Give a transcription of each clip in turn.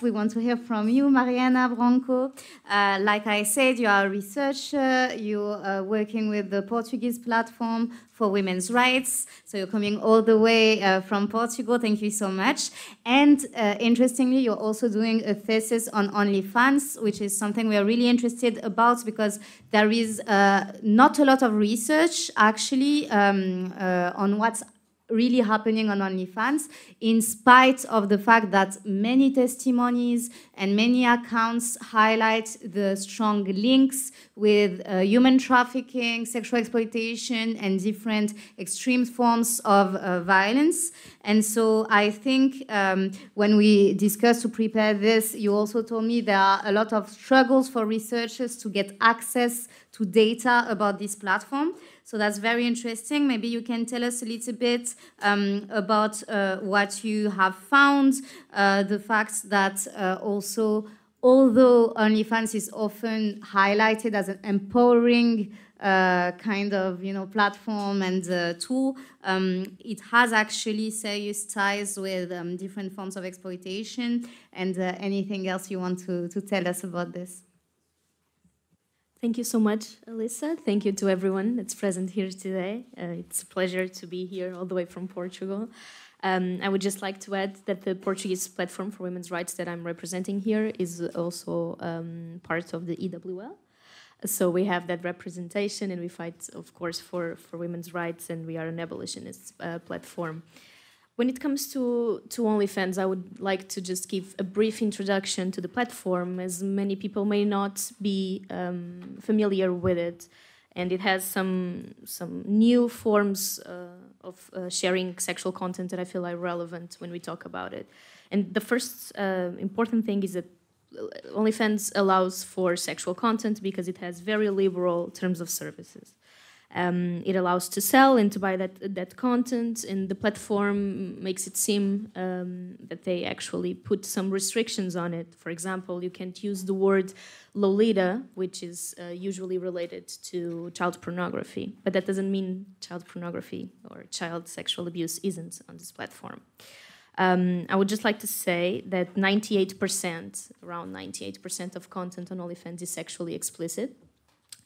We want to hear from you, Mariana Branco. Like I said, you are a researcher. You're working with the Portuguese platform for women's rights. So you're coming all the way from Portugal. Thank you so much. And interestingly, you're also doing a thesis on OnlyFans, which is something we are really interested about because there is not a lot of research actually on what's really happening on OnlyFans, in spite of the fact that many testimonies and many accounts highlight the strong links with human trafficking, sexual exploitation, and different extreme forms of violence. And so I think when we discussed to prepare this, you also told me there are a lot of struggles for researchers to get access to data about this platform. So that's very interesting. Maybe you can tell us a little bit about what you have found, the fact that also, although OnlyFans is often highlighted as an empowering kind of platform and tool, it has actually serious ties with different forms of exploitation. And anything else you want to tell us about this? Thank you so much, Alyssa. Thank you to everyone that's present here today. It's a pleasure to be here all the way from Portugal. I would just like to add that the Portuguese platform for women's rights that I'm representing here is also part of the EWL. So we have that representation and we fight, of course, for women's rights, and we are an abolitionist platform. When it comes to OnlyFans, I would like to just give a brief introduction to the platform, as many people may not be familiar with it. And it has some new forms of sharing sexual content that I feel are relevant when we talk about it. And the first important thing is that OnlyFans allows for sexual content because it has very liberal terms of services. It allows to sell and to buy that content, and the platform makes it seem that they actually put some restrictions on it. For example, you can't use the word Lolita, which is usually related to child pornography, but that doesn't mean child pornography or child sexual abuse isn't on this platform. I would just like to say that around 98% of content on OnlyFans is sexually explicit.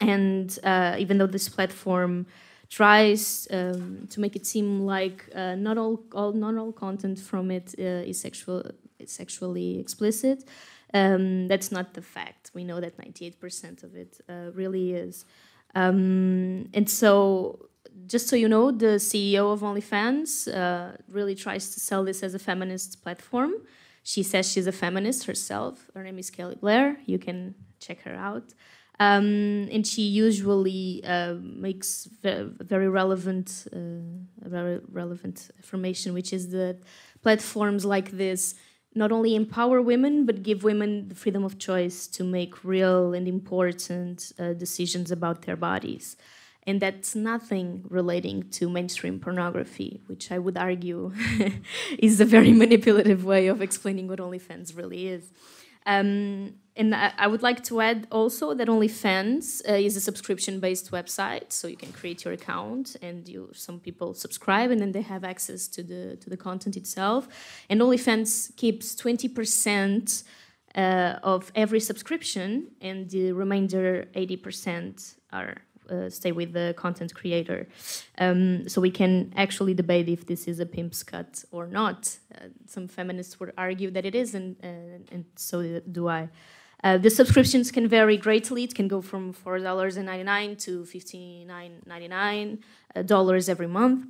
And even though this platform tries to make it seem like not all content from it is sexually explicit, that's not the fact. We know that 98% of it really is. And so, just so you know, the CEO of OnlyFans really tries to sell this as a feminist platform. She says she's a feminist herself. Her name is Kelly Blair. You can check her out. And she usually makes very relevant information, which is that platforms like this not only empower women, but give women the freedom of choice to make real and important decisions about their bodies. And that's nothing relating to mainstream pornography, which I would argue is a very manipulative way of explaining what OnlyFans really is. And I would like to add also that OnlyFans is a subscription-based website, so you can create your account and some people subscribe and then they have access to the content itself. And OnlyFans keeps 20% of every subscription, and the remainder 80% are stay with the content creator. So we can actually debate if this is a pimp's cut or not. Some feminists would argue that it is, and so do I. The subscriptions can vary greatly. It can go from $4.99 to $59.99 every month.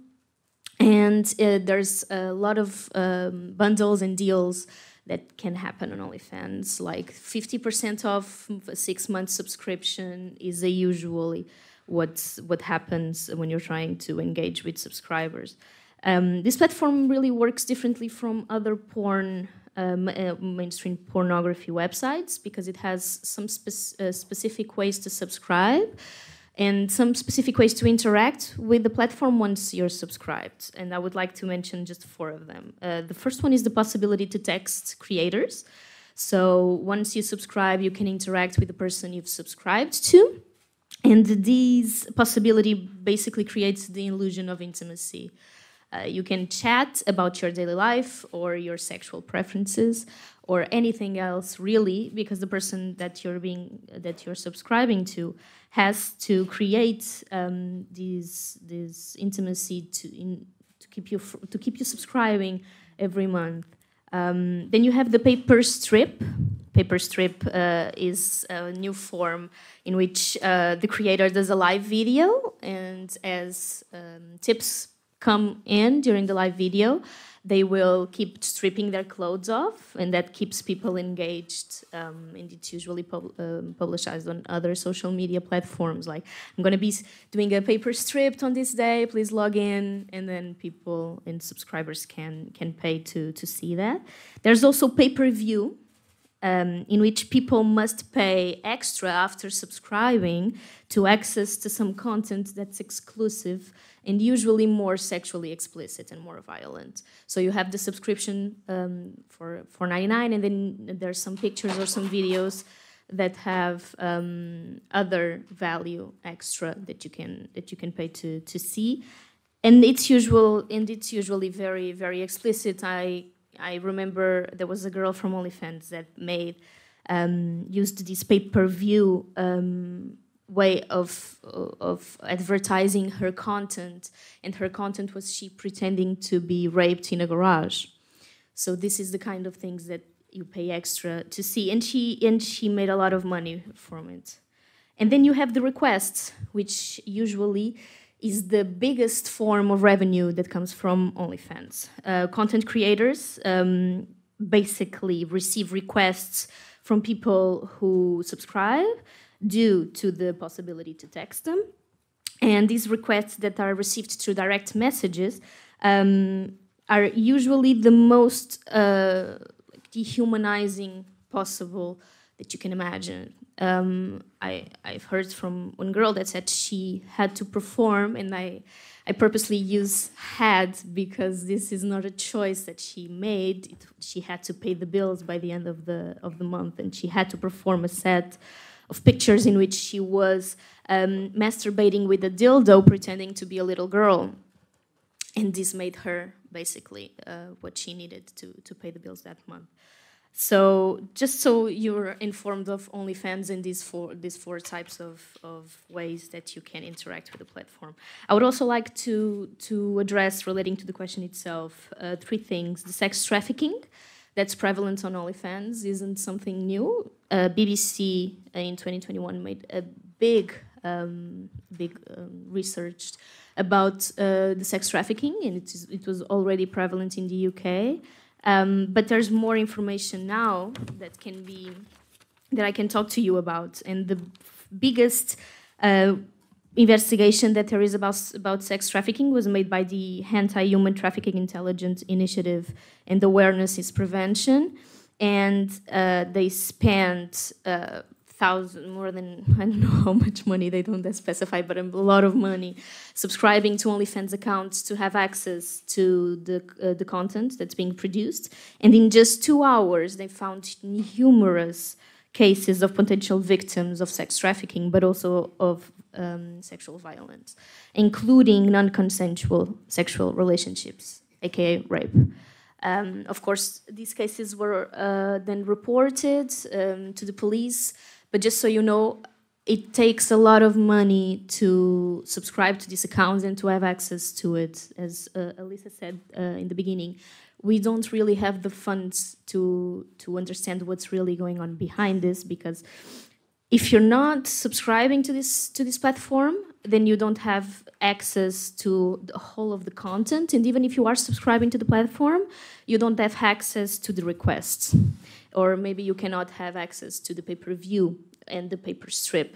And there's a lot of bundles and deals that can happen on OnlyFans, like 50% off a 6-month subscription is usually what happens when you're trying to engage with subscribers. This platform really works differently from other mainstream pornography websites because it has some specific ways to subscribe and some specific ways to interact with the platform once you're subscribed. And I would like to mention just 4 of them. The first one is the possibility to text creators. So once you subscribe, you can interact with the person you've subscribed to. And this possibility basically creates the illusion of intimacy. You can chat about your daily life or your sexual preferences, or anything else really, because the person that you're subscribing to has to create this intimacy to keep you subscribing every month. Then you have the paper strip. Paper strip is a new form in which the creator does a live video, and as tips come in during the live video, they will keep stripping their clothes off, and that keeps people engaged. And it's usually publicized on other social media platforms. Like, I'm going to be doing a paper strip on this day, please log in, and then people and subscribers can pay to see that. There's also pay-per-view, in which people must pay extra after subscribing to access to some content that's exclusive and usually more sexually explicit and more violent. So you have the subscription for $4.99, and then there's some pictures or some videos that have other value extra that you can pay to see, and it's usually very, very explicit. I remember there was a girl from OnlyFans that used this pay-per-view way of advertising her content, and her content was she pretending to be raped in a garage. So this is the kind of things that you pay extra to see, and she made a lot of money from it. And then you have the requests, which usually is the biggest form of revenue that comes from OnlyFans. Content creators basically receive requests from people who subscribe due to the possibility to text them. And these requests that are received through direct messages are usually the most dehumanizing possible that you can imagine. I've heard from one girl that said she had to perform, and I purposely use had because this is not a choice that she made. She had to pay the bills by the end of the month, and she had to perform a set of pictures in which she was masturbating with a dildo, pretending to be a little girl, and this made her basically what she needed to pay the bills that month. So just so you're informed of OnlyFans and these four types of ways that you can interact with the platform. I would also like to address, relating to the question itself, three things. The sex trafficking that's prevalent on OnlyFans isn't something new. BBC in 2021 made a big research about the sex trafficking, and it was already prevalent in the UK. But there's more information now that I can talk to you about. And the biggest investigation that there is about sex trafficking was made by the Anti-Human Trafficking Intelligence Initiative and Awareness is Prevention. And they spent more than, I don't know how much money, they don't specify, but a lot of money, subscribing to OnlyFans accounts to have access to the content that's being produced. And in just 2 hours, they found numerous cases of potential victims of sex trafficking, but also of sexual violence, including non-consensual sexual relationships, aka rape. Of course, these cases were then reported to the police. But just so you know, it takes a lot of money to subscribe to these accounts and to have access to it. As Alyssa said in the beginning, we don't really have the funds to understand what's really going on behind this, because if you're not subscribing to this platform, then you don't have access to the whole of the content. And even if you are subscribing to the platform, you don't have access to the requests. Or maybe you cannot have access to the pay-per-view and the paper strip.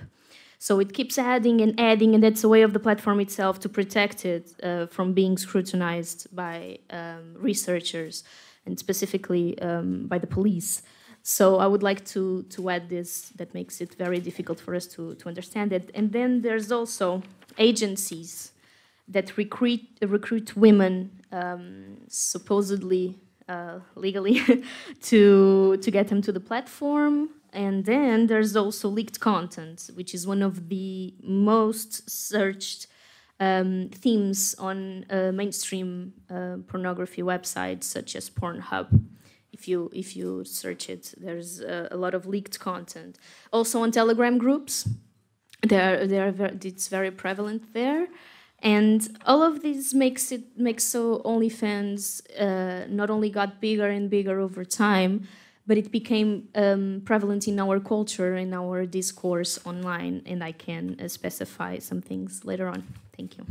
So it keeps adding, and that's a way of the platform itself to protect it from being scrutinized by researchers, and specifically by the police. So I would like to add this, that makes it very difficult for us to understand it. And then there's also agencies that recruit women, supposedly legally, to get them to the platform. And then there's also leaked content, which is one of the most searched themes on mainstream pornography websites such as Pornhub. if you search it, there's a lot of leaked content. Also on Telegram groups, it's very prevalent there. And all of this makes so OnlyFans not only got bigger and bigger over time, but it became prevalent in our culture, in our discourse online, and I can specify some things later on. Thank you.